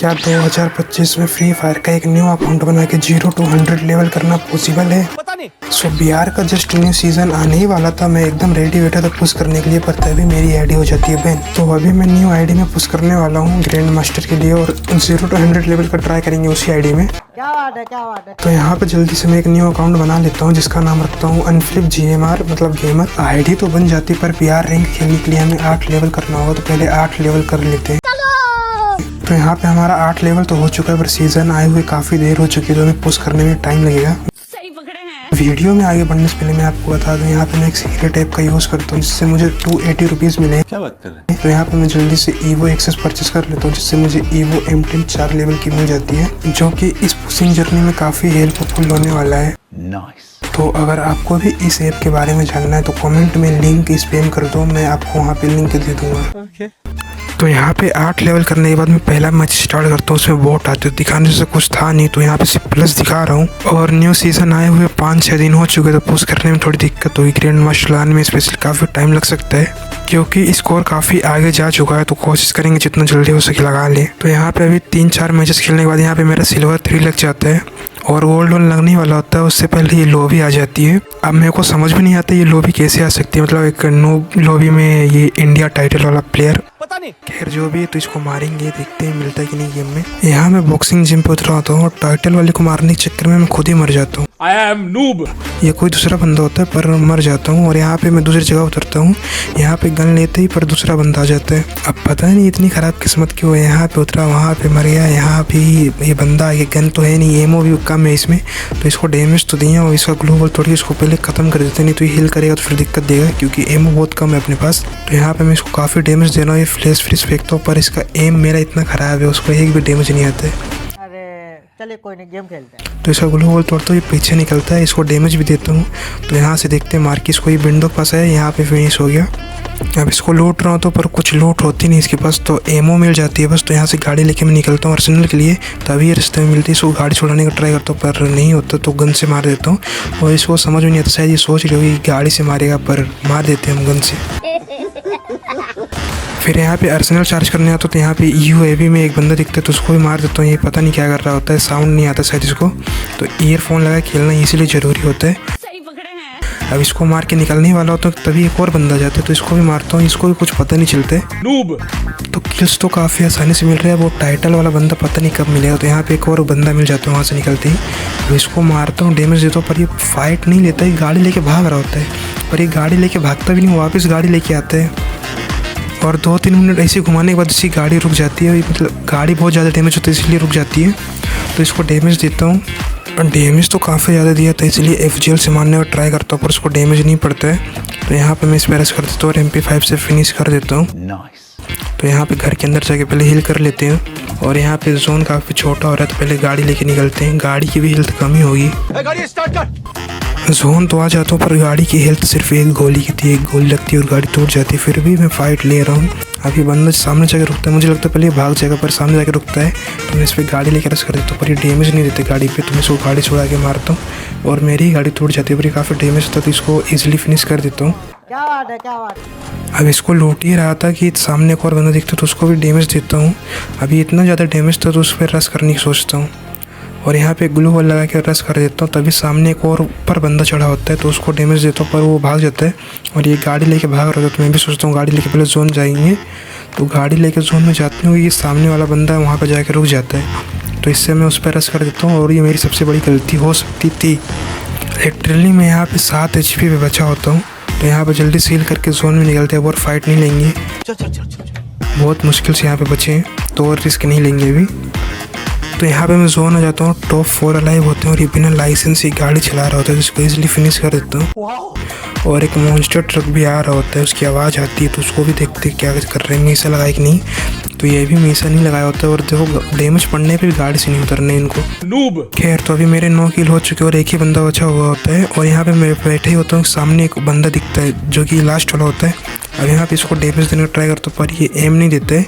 क्या 2025 में free fire का एक न्यू अकाउंट बना के 0 to 100 लेवल करना पॉसिबल है? पता नहीं। सो बिहार का जस्ट न्यू सीजन आने ही वाला था, मैं एकदम रेडी बैठा था पुश करने के लिए, पर तभी मेरी आईडी हो जाती है बैन। तो अभी मैं न्यू आईडी में पुश करने वाला हूँ ग्रैंड मास्टर के लिए, और 0 to 100 लेवल का ट्राई करेंगे उसी आईडी में। क्या बात है, क्या बात है। तो यहाँ पे जल्दी से मैं एक न्यू अकाउंट बना लेता हूँ जिसका नाम रखता हूँ अनफ्लिप GMR मतलब गेमर। आईडी तो बन जाती, पर बिहार रैंक खेलने के लिए हमें 8 लेवल करना होगा, तो पहले 8 लेवल कर लेते हैं। तो यहाँ पे हमारा 8 लेवल तो हो चुका है, पर सीजन आए हुए काफी देर हो चुकी है, तो हमें पुश करने में टाइम लगेगा। सही पकड़े हैं। वीडियो में आगे बढ़ने से पहले मैं आपको बता दूं, यहाँ पे मैं एक सीक्रेट ऐप का यूज करता हूँ जिससे मुझे 280 रुपीज मिले। क्या बात कर रहे हैं। तो यहाँ पे मैं जल्दी से EVO एक्सेस परचेस कर लेता हूँ, जिससे मुझे EVO M10 4 लेवल की मिल जाती है, जो कि इस पुशिंग जर्नी में काफी हेल्पफुल होने वाला है। तो अगर आपको भी इस ऐप के बारे में जानना है तो कमेंट में लिंक स्पैम कर दो, मैं आपको वहाँ पे लिंक दे दूंगा। तो यहाँ पे 8 लेवल करने के बाद मैं पहला मैच स्टार्ट करता हूँ, उसमें बोट आते हैं, दिखाने से कुछ था नहीं, तो यहाँ पे सिर्फ प्लस दिखा रहा हूँ। और न्यू सीजन आए हुए 5-6 दिन हो चुके, तो पुश करने में थोड़ी दिक्कत हुई। ग्रैंड मास्टर लाने में स्पेशली काफ़ी टाइम लग सकता है, क्योंकि स्कोर काफ़ी आगे जा चुका है, तो कोशिश करेंगे जितना जल्दी हो सके लगा ले। तो यहाँ पे अभी 3-4 मैचेस खेलने के बाद यहाँ पे मेरा सिल्वर 3 लग जाता है, और गोल्ड 1 लगने वाला होता है, उससे पहले ये लॉबी आ जाती है। अब मेरे को समझ में नहीं आता ये लॉबी कैसे आ सकती है, मतलब एक नो लॉबी में ये इंडिया टाइटल वाला प्लेयर, पता नहीं। खैर जो भी है, तो इसको मारेंगे, देखते हैं मिलता है कि नहीं गेम में। यहाँ मैं बॉक्सिंग जिम पे उतरा होता हूँ, और टाइटल वाले को मारने के चक्कर में मैं खुद ही मर जाता हूँ। I am noob। ये कोई दूसरा बंदा होता है, पर मर जाता हूँ। और यहाँ पे मैं दूसरी जगह उतरता हूँ, यहाँ पे गन लेते ही पर दूसरा बंदा आ जाता है। अब पता नहीं इतनी खराब किस्मत क्यों है, यहाँ पे उतरा वहाँ पे मर गया, यहाँ भी ये बंदा, ये गन तो है नहीं, एमओ भी कम है इसमें, तो इसको डैमेज तो दिया, और इसका ग्लू वॉल तोड़ के इसको पहले खत्म कर देते, नहीं तो ये हील करेगा तो फिर दिक्कत देगा, क्योंकि एमओ बहुत कम है अपने पास। तो यहाँ पे मैं इसको काफ़ी डैमेज दे रहा हूँ, ये फ्लैश फ्रिज फेंकता हूँ, पर इसका एम मेरा इतना ख़राब है, उसको एक भी डैमेज नहीं आता है। चलिए कोई नहीं, गेम खेलते हैं। तो इसका ग्लू वॉल तोड़ता हूँ, ये पीछे निकलता है, इसको डैमेज भी देता हूँ। तो यहाँ से देखते हैं मार्किस को, ये विंडो के पास है, यहाँ पे फिनिश हो गया। अब इसको लूट रहा हूँ, तो पर कुछ लूट होती नहीं इसके पास, तो एमओ मिल जाती है बस। तो यहाँ से गाड़ी लेके मैं निकलता हूँ अर्सेनल के लिए, तभी ये रास्ते में मिलती है, इसको गाड़ी छुड़ाने का ट्राई करता हूँ, पर नहीं होता, तो गन से मार देता हूँ। और इसको समझ में नहीं आता, शायद ये सोच रही होगी गाड़ी से मारेगा, पर मार देते हैं हम गन से। फिर यहाँ पे अर्सेनल चार्ज करने आता, तो यहाँ पे UAV में एक बंदा दिखता है, तो उसको भी मार देता हूँ। ये पता नहीं क्या कर रहा होता है, साउंड नहीं आता शायद इसको, तो ईयरफोन लगा खेलना इसीलिए ज़रूरी होता है। सही पकड़े हैं। अब इसको मार के निकलने वाला होता है, तभी एक और बंदा जाता है, तो इसको भी मारता हूँ, इसको भी कुछ पता नहीं चलता है। नूब। तो किल्स तो काफ़ी आसानी से मिल रहा है, वो टाइटल वाला बंदा पता नहीं कब मिलेगा। तो यहाँ पे एक और बंदा मिल जाता है वहाँ से निकलते ही, तो इसको मारता हूँ, डैमेज देता हूँ, पर ये फाइट नहीं लेता, ये गाड़ी लेके भाग रहा होता है, पर ये गाड़ी लेके भागता भी नहीं, वापस गाड़ी लेके आता है। और 2-3 मिनट ऐसे घुमाने के बाद इसकी गाड़ी रुक जाती है, मतलब गाड़ी बहुत ज़्यादा डैमेज होता है इसलिए रुक जाती है। तो इसको डैमेज देता हूँ, और डैमेज तो काफ़ी ज़्यादा दिया था, इसलिए FGL से मारने का ट्राई करता हूँ, पर उसको डैमेज नहीं पड़ता है। तो यहाँ पे मैं स्पैरस कर देता हूँ और MP5 से फिनिश कर देता हूँ। तो यहाँ पे घर के अंदर जाके पहले हील कर लेते हैं, और यहाँ पे जोन काफ़ी छोटा हो रहा है, तो पहले गाड़ी लेके निकलते हैं, गाड़ी की भी हेल्थ कम ही होगी। जोन तो आ जाता हूँ, पर गाड़ी की हेल्थ सिर्फ एक गोली की थी, एक गोली लगती है और गाड़ी टूट जाती है। फिर भी मैं फाइट ले रहा हूँ। अभी बंदा सामने जाकर रुकता है, मुझे लगता है पहले भाग जाएगा, पर सामने जाकर रुकता है, तो मैं इस पर गाड़ी लेकर रस कर देता हूँ, पर ये डैमेज नहीं देते गाड़ी पे, तो मैं इसको गाड़ी छुड़ा के मारता हूँ, और मेरी ही गाड़ी टूट जाती है, पर ये काफ़ी डैमेज होता है, तो इसको ईजिली फिनिश कर देता हूँ। क्या बात है, क्या बात है। अब इसको लूट ही रहा था कि सामने एक और बंदा दिखता, तो उसको भी डैमेज देता हूँ। अभी इतना ज़्यादा डैमेज था, तो उस पर रस करने की सोचता हूँ, और यहाँ पे ग्लू वॉल लगा के रस कर देता हूँ। तभी सामने एक और ऊपर बंदा चढ़ा होता है, तो उसको डैमेज देता हूँ, पर वो भाग जाता है, और ये गाड़ी लेके भाग रहा था। तो मैं भी सोचता हूँ गाड़ी लेके पहले जोन जाएंगे, तो गाड़ी लेके जोन में जाते हैं, ये सामने वाला बंदा वहाँ पर जाकर रुक जाता है, तो इससे मैं उस पर रस कर देता हूँ, और ये मेरी सबसे बड़ी गलती हो सकती थी। लिटरली मैं यहाँ पे 7 HP पे बचा होता हूँ, तो यहाँ पे जल्दी सील करके जोन में निकलते हैं, और फाइट नहीं लेंगे, बहुत मुश्किल से यहाँ पे बचे हैं, तो और रिस्क नहीं लेंगे अभी। तो यहाँ पे मैं जोन आ जाता हूँ, टॉप 4 अलाइव होते हैं, और ये बिना लाइसेंस ही गाड़ी चला रहा होता है, जिसको इजीली फिनिश कर देता हूँ। और एक मॉन्स्टर ट्रक भी आ रहा होता है, उसकी आवाज़ आती है, तो उसको भी देखते क्या कर रहे हैं, मीसा लगाए कि नहीं, तो ये भी मीसा नहीं लगाया होता है। और देखो डैमेज पड़ने पे भी गाड़ी से नहीं उतरने इनको। नूब। खैर तो अभी मेरे 9 किल हो चुके और एक ही बंदा बचा हुआ होता है, और यहाँ पे मैं बैठे ही होता हूँ, सामने एक बंदा दिखता है जो कि लास्ट वाला होता है। अब यहाँ पे इसको डैमेज देने का ट्राई करता हूँ, पर ये एम नहीं देता है,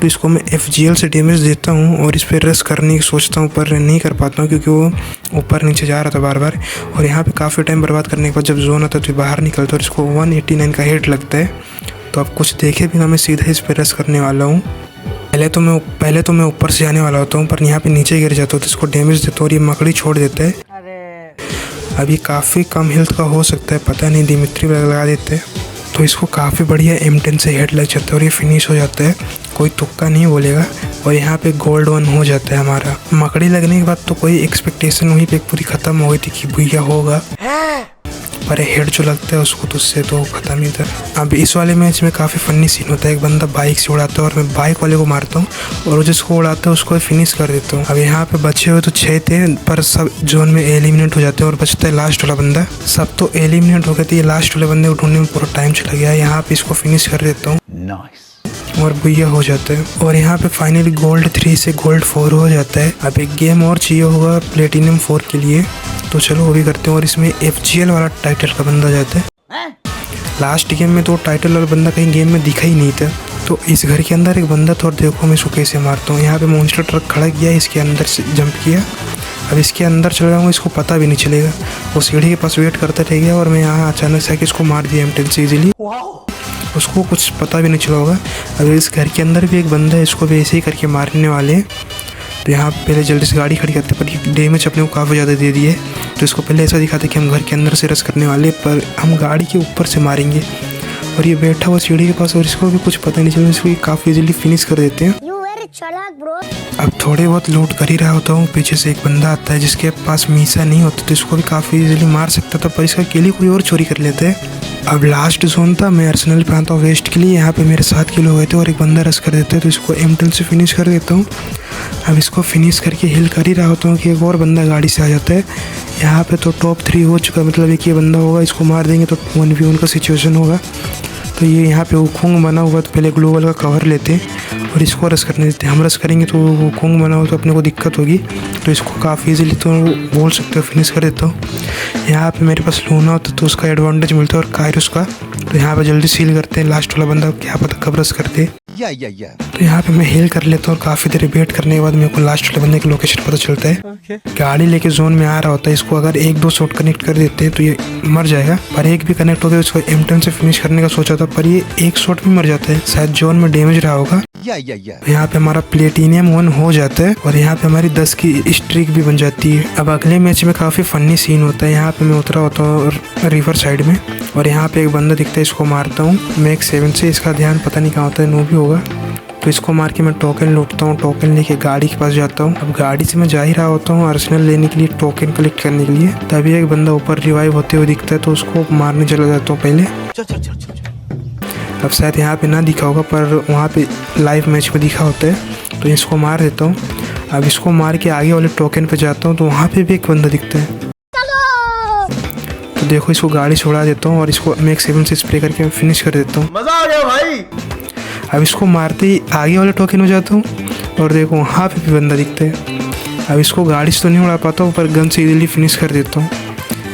तो इसको मैं FGL से डैमेज देता हूँ, और इस पर रस करने की सोचता हूँ, पर नहीं कर पाता हूँ, क्योंकि वो ऊपर नीचे जा रहा था बार बार। और यहाँ पे काफ़ी टाइम बर्बाद करने के बाद जब जोन आता है तो बाहर निकलता है, और इसको 189 का हेड लगता है। तो अब कुछ देखे बिना मैं सीधा इस पर रस करने वाला हूँ। पहले तो मैं ऊपर से आने वाला होता हूँ, पर यहाँ पे नीचे गिर जाता हूँ तो इसको डैमेज देता हूँ और ये मकड़ी छोड़ देता है। अरे अभी काफ़ी कम हेल्थ का हो सकता है, पता नहीं, दिमित्री लगा देते हैं तो इसको काफ़ी बढ़िया M10 से हेड लग जाता है और ये फिनिश हो जाता है, कोई तुक्का नहीं बोलेगा। और यहाँ पे गोल्ड 1 हो जाता है हमारा। मकड़ी लगने के बाद तो कोई एक्सपेक्टेशन वहीं पे पूरी ख़त्म हो गई थी कि भैया होगा, पर हेड जो लगता है उसको तो उससे तो ख़त्म ही था। अब इस वाले मैच में काफ़ी फनी सीन होता है, एक बंदा बाइक से उड़ाता है और मैं बाइक वाले को मारता हूँ और जिसको उड़ाता है उसको फिनिश कर देता हूँ। अब यहाँ पे बचे हुए तो 6 थे, पर सब जोन में एलिमिनेट हो जाते हैं और बचता है लास्ट वाला बंदा। सब तो एलिमिनेट हो गए थे, ये लास्ट वाले बंदे को ढूंढने में पूरा टाइम चला गया। यहाँ पे इसको फिनिश कर देता हूँ और भैया हो जाता है। और यहाँ पे फाइनली गोल्ड 3 से गोल्ड 4 हो जाता है। अब एक गेम और चाहिए होगा प्लेटिनम 4 के लिए, तो चलो वो भी करते हैं। और इसमें FGL वाला टाइटल का बंदा जाता है। लास्ट गेम में तो टाइटल वाला बंदा कहीं गेम में दिखा ही नहीं था, तो इस घर के अंदर एक बंदा था और देखो मैं इसको कैसे मारता हूँ। यहाँ पे मॉन्स्टर ट्रक खड़ा किया, इसके अंदर से जंप किया। अब इसके अंदर चल रहा हूँ, इसको पता भी नहीं चलेगा, वो सीढ़ी के पास वेट करता रह गया और मैं यहाँ अचानक से आके इसको मार दिया M10 से ईजिली। उसको कुछ पता भी नहीं चला होगा। अब इस घर के अंदर भी एक बंदा है, इसको भी ऐसे ही करके मारने वाले। तो यहाँ पहले जल्दी से गाड़ी खड़ी करते, पर डैमेज अपने को काफ़ी ज़्यादा दे दिए, तो इसको पहले ऐसा दिखाते कि हम घर के अंदर से रस करने वाले, पर हम गाड़ी के ऊपर से मारेंगे। और ये बैठा हुआ सीढ़ी के पास और इसको भी कुछ पता नहीं चला, इसको काफ़ी इजीली फिनिश कर देते हैं। अब थोड़े बहुत लूट कर ही रहा होता हूँ, पीछे से एक बंदा आता है जिसके पास मीसा नहीं होता, तो इसको भी काफ़ी इजीली मार सकता था, पर इसका किल कोई और चोरी कर लेते हैं। अब लास्ट जोन था, मैं अर्सेनल पे आता हूँ वेस्ट के लिए। यहाँ पे मेरे 7 किल हो गए थे और एक बंदा रस कर देता है, तो इसको M10 से फिनिश कर देता हूँ। अब इसको फिनिश करके हिल कर ही रहा होता हूँ कि एक और बंदा गाड़ी से आ जाता है। यहाँ पे तो टॉप 3 हो चुका, मतलब एक ये बंदा होगा, इसको मार देंगे तो 1v1 का सिचुएशन होगा। तो ये यहाँ पे वुकोंग बना हुआ, तो पहले ग्लोबल का कवर लेते हैं और इसको रस करने देते हैं। हम रस करेंगे तो वुकोंग बना हुआ तो अपने को दिक्कत होगी, तो इसको काफ़ी इजीली तो बोल सकते हो फिनिश कर देता हूँ। यहाँ पे मेरे पास लूना होता तो उसका एडवांटेज मिलता है और कायरस का, तो यहाँ पे जल्दी सील करते हैं। लास्ट वाला बंदा क्या पता कब रस कर दे। तो यहाँ पे मैं हेल कर लेता हूँ और काफ़ी देर वेट करने के बाद मेरे को लास्ट वाले बंदे की लोकेशन पता चलता है। गाड़ी लेके जोन में आ रहा होता है, इसको अगर 1-2 शॉट कनेक्ट कर देते हैं तो ये मर जाएगा, पर एक भी कनेक्ट हो गया। इसको M10 से फिनिश करने का सोचा था, पर ये एक शॉट में मर जाता है, शायद जोन में डैमेज रहा होगा। तो यहाँ पे हमारा प्लेटिनियम 1 हो जाता है और यहाँ पे हमारी 10 की स्ट्रीक भी बन जाती है। अब अगले मैच में काफ़ी फनी सीन होता है। यहाँ पे मैं उतरा होता हूँ रिवर साइड में और यहाँ पे एक बंदा दिखता है, इसको मारता हूँ मैं 7 से। इसका ध्यान पता नहीं कहाँ होता है, नो भी होगा, तो इसको मार के मैं टोकन लूटता हूँ। टोकन लेके गाड़ी के पास जाता हूँ। अब गाड़ी से मैं जा ही रहा होता हूँ अर्सेनल लेने के लिए, टोकन कलेक्ट करने के लिए, तभी एक बंदा ऊपर रिवाइव होते हुए दिखता है, तो उसको मारने चला जाता हूँ पहले। अब शायद यहाँ पे ना दिखा होगा, पर वहाँ पे लाइव मैच में दिखा होता है, तो इसको मार देता हूँ। अब इसको मार के आगे वाले टोकन पे जाता हूँ, तो वहाँ पे भी एक बंदा दिखता है, तो देखो इसको गाड़ी से उड़ा देता हूँ और इसको मैं 7 से स्प्रे करके फिनिश कर देता हूँ। मजा आ गया भाई। अब इसको मारते ही आगे वाले टोकन हो जाता हूँ और देखो वहाँ पे भी बंदा दिखता है। अब इसको गाड़ी से तो नहीं उड़ा पाता हूँ, पर गन से इजीली फिनिश कर देता हूँ।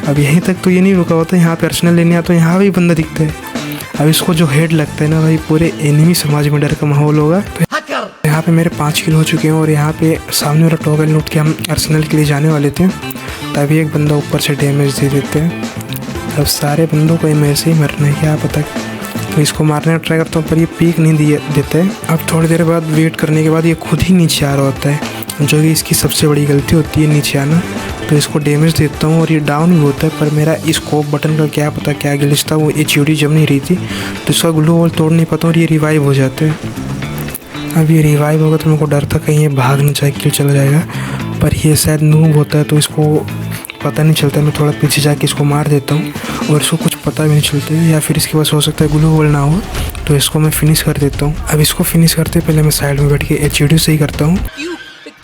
अब यहीं तक तो ये नहीं रुका होता, यहाँ पे अर्सेनल लेने आता हूँ, यहाँ भी बंदा दिखता है। अब इसको जो हेड लगता है ना भाई, पूरे एनिमी समाज में डर का माहौल होगा। तो यहाँ पे मेरे 5 किल हो चुके हैं और यहाँ पे सामने वाला टोकन लूट के हम अर्सेनल के लिए जाने वाले थे, तभी एक बंदा ऊपर से डैमेज दे देते हैं। अब सारे बंदों को मेरे से ही मरना है क्या पता, तो इसको मारने का ट्राई करता हूँ, पर ये पीक नहीं देता है। अब थोड़ी देर बाद वेट करने के बाद ये खुद ही नीचे आ रहा होता है, जो कि इसकी सबसे बड़ी गलती होती है नीचे आना। तो इसको डैमेज देता हूँ और ये डाउन भी होता है, पर मेरा स्कोप बटन का क्या पता क्या ग्लिच था, वो HUD जम नहीं रही थी, तो इसका ग्लू वॉल तोड़ नहीं पाता और ये रिवाइव हो जाते हैं। अब ये रिवाइव होगा तो मेरे को डर था कहीं ये भाग नहीं जाए, किल चला जाएगा, पर ये शायद नूब होता है तो इसको पता नहीं चलता। मैं थोड़ा पीछे जाके इसको मार देता हूँ और इसको कुछ पता भी नहीं चलता है, या फिर इसके पास हो सकता है ग्लू वॉल ना हो, तो इसको मैं फिनिश कर देता हूँ। अब इसको फिनिश करते पहले मैं साइड में बैठ के HUD से ही करता हूँ।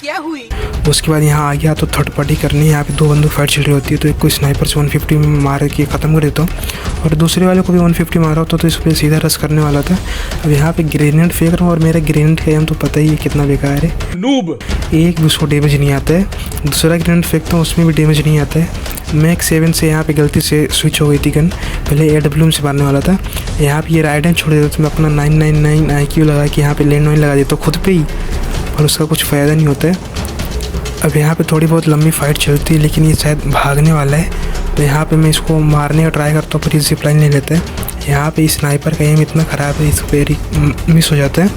क्या हुई? उसके बाद यहाँ आ गया तो थर्ड पार्टी करनी है। यहाँ पे 2 बंदूक फाइट चल रही होती है, तो एक को स्नाइपर से 150 में मार के ख़त्म कर देता हूँ और दूसरे वाले को भी 150 मारा होता, तो इस पर सीधा रस करने वाला था। अब यहाँ पे ग्रेनेड फेंक रहा हूँ और मेरा ग्रेनेड का एम तो पता ही है कितना बेकार है, नूब। एक भी उसको डैमेज नहीं आता है। दूसरा ग्रेनेड फेंकता हूँ उसमें भी डैमेज नहीं आता है। मैक 7 से यहाँ पे गलती से स्विच हो गई थी गन, पहले AWM से मारने वाला था। यहाँ पे ये राइडन छोड़ देता तो मैं अपना 999 IQ लगा के यहाँ पे लैंड माइन लगा देता खुद पे ही, और उसका कुछ फ़ायदा नहीं होता है। अब यहाँ पे थोड़ी बहुत लंबी फाइट चलती है, लेकिन ये शायद भागने वाला है, तो यहाँ पे मैं इसको मारने का ट्राई करता हूँ, पर ये जिप लाइन ले लेते हैं। यहाँ पे स्नाइपर का एम इतना ख़राब है, इस पर मिस हो जाता है।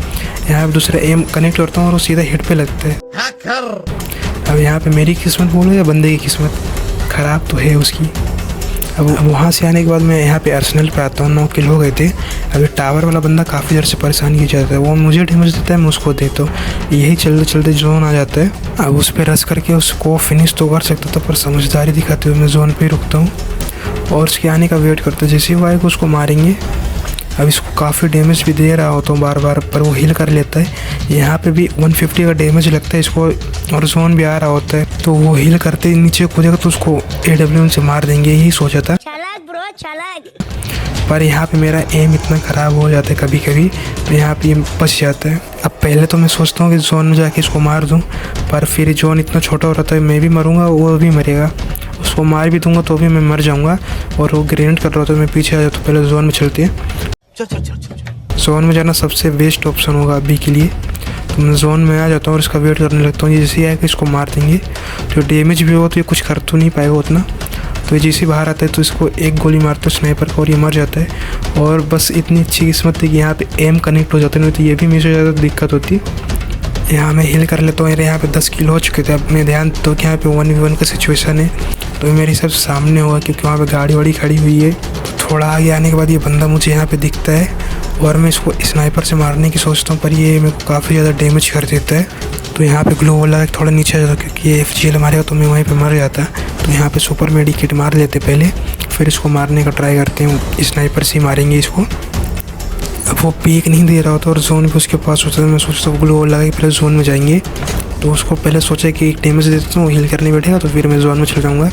यहाँ पे दूसरा एम कनेक्ट करता हूँ और वो सीधा हिट पे लगता है। अब यहाँ पे मेरी किस्मत बोलो या बंदे की किस्मत, ख़राब तो है उसकी। अब वहाँ से आने के बाद मैं यहाँ पे अर्सेनल पे आता हूँ। 9 किल हो गए थे। अभी टावर वाला बंदा काफ़ी देर से परेशान किया जाता है, वो मुझे डैमेज देता है, मैं उसको देता हूँ। यही चलते चलते जोन आ जाता है। अब उस पर रश करके उसको फिनिश तो कर सकता था, पर समझदारी दिखाते हुए मैं जोन पे रुकता हूँ और उसके आने का वेट करता हूँ। जैसे ही वो आएगा उसको मारेंगे। अब इसको काफ़ी डैमेज भी दे रहा होता हूँ बार बार, पर वो हील कर लेता है। यहाँ पे भी 150 का डैमेज लगता है इसको और जोन भी आ रहा होता है, तो वो हील करते नीचे कूदेगा तो उसको AWM से मार देंगे, यही सोचा था। चालाक ब्रो चालाक। पर यहाँ पे मेरा एम इतना ख़राब हो जाता है कभी कभी, तो यहाँ पे बच जाता है। अब पहले तो मैं सोचता हूँ कि जोन में जाके इसको मार दूँ, पर फिर जोन इतना छोटा हो रहा था, मैं भी मरूँगा वो भी मरेगा, उसको मार भी दूंगा तो भी मैं मर जाऊँगा। और वो ग्रेनेड कर रहा था, मैं पीछे आ जाता, पहले जोन में चलती है। जोन में जाना सबसे बेस्ट ऑप्शन होगा अभी के लिए। तो मैं जोन में आ जाता हूँ और इसका वेट करने लगता हूँ। जैसे ही आएगा इसको मार देंगे, तो डैमेज भी होगा तो ये कुछ कर तो नहीं पाएगा उतना। तो ये जैसे बाहर आता है तो इसको एक गोली मारते हैं स्नाइपर को और ये मर जाता है। और बस इतनी अच्छी किस्मत थी कि यहाँ पे एम कनेक्ट हो जाता है, नहीं तो ये भी मिस हो जाता तो दिक्कत होती। यहाँ मैं हिल कर लेता हूँ। मेरे यहाँ पे 10 किल हो चुके थे। अब मैं ध्यान तो कि यहाँ पे 1v1 का सिचुएशन है, तो मेरे सब सामने होगा क्योंकि वहाँ पे गाड़ी वाड़ी खड़ी हुई है। थोड़ा आगे आने के बाद ये बंदा मुझे यहाँ पे दिखता है और मैं इसको स्नाइपर से मारने की सोचता हूँ, पर ये मेरे को काफ़ी ज़्यादा डैमेज कर देता है। तो यहाँ पे ग्लो वाला थोड़ा नीचे आ जाता क्योंकि ये FGL मारेगा तो मैं वहीं पे मर जाता। तो यहाँ पे सुपर मेडिकेट मार लेते पहले, फिर इसको मारने का ट्राई करते हैं। स्नाइपर से ही मारेंगे इसको। अब वो पीक नहीं दे रहा होता और जोन भी उसके पास होता है। मैं सोचता हूँ ग्लो लगा के पहले जोन में जाएंगे, तो उसको पहले सोचा कि एक डैमेज देता हूँ, हील करने बैठेगा तो फिर मैं जोन में चल जाऊँगा,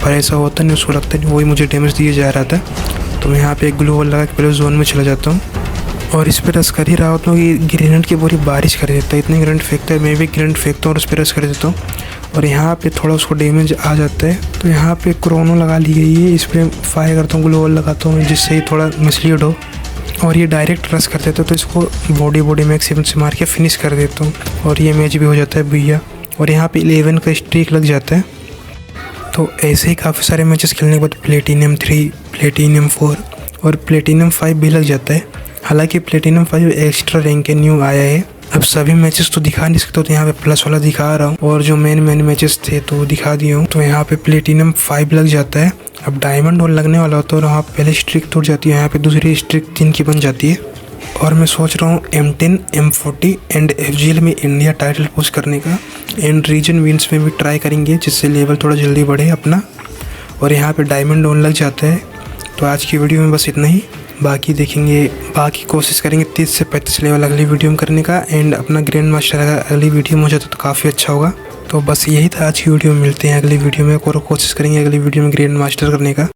पर ऐसा होता नहीं। उसको लगता नहीं, वही मुझे डैमेज दिए जा रहा था। तो मैं यहाँ पे एक ग्लो लगा के पहले जोन में चला जाता हूँ और इस पर रश कर ही रहा होता हूँ कि ग्रेनेड की पूरी बारिश कर देता है। इतने ग्रेनेड फेंकता है, मैं भी ग्रेनेड फेंकता हूँ और उस पर रश कर देता हूँ और यहाँ पे थोड़ा उसको डैमेज आ जाता है। तो यहाँ पे क्रोनो लगा ली गई है, इस पर फायर करता हूँ, ग्लो लगाता हूँ जिससे ही थोड़ा मिसलीड हो और ये डायरेक्ट रश कर देता है। तो इसको बॉडी मैक्सिमम से मार के फिनिश कर देता हूँ और ये मैच भी हो जाता है भैया। और यहाँ पे 11 का स्ट्रीक लग जाता है। तो ऐसे ही काफ़ी सारे मैचेस खेलने के बाद प्लेटिनियम 3, प्लेटिनियम 4 और प्लेटिनियम 5 भी लग जाता है। हालांकि प्लेटिनियम 5 एक्स्ट्रा रैंक के न्यू आया है। अब सभी मैचेस तो दिखा नहीं सकते, तो यहाँ पे प्लस वाला दिखा रहा हूँ और जो मेन मैचेस थे तो दिखा दिए हूँ। तो यहाँ पे प्लेटिनियम 5 लग जाता है। अब डायमंड और लगने वाला होता है और वहाँ पहले स्ट्रिक टूट जाती है, यहाँ पे दूसरी स्ट्रिक 3 की बन जाती है। और मैं सोच रहा हूँ M10, M40 एंड FGL में इंडिया टाइटल पुश करने का, एंड रीजन विंस में भी ट्राई करेंगे जिससे लेवल थोड़ा जल्दी बढ़े अपना। और यहाँ पे डायमंड ऑन लग जाता है। तो आज की वीडियो में बस इतना ही, बाकी कोशिश करेंगे 30 से 35 लेवल अगली वीडियो में करने का, एंड अपना ग्रैंड मास्टर अगर अगली वीडियो में हो जाता तो काफ़ी अच्छा होगा। तो बस यही था आज की वीडियो में, मिलते हैं अगली वीडियो में और कोशिश करेंगे अगली वीडियो में ग्रैंड मास्टर करने का।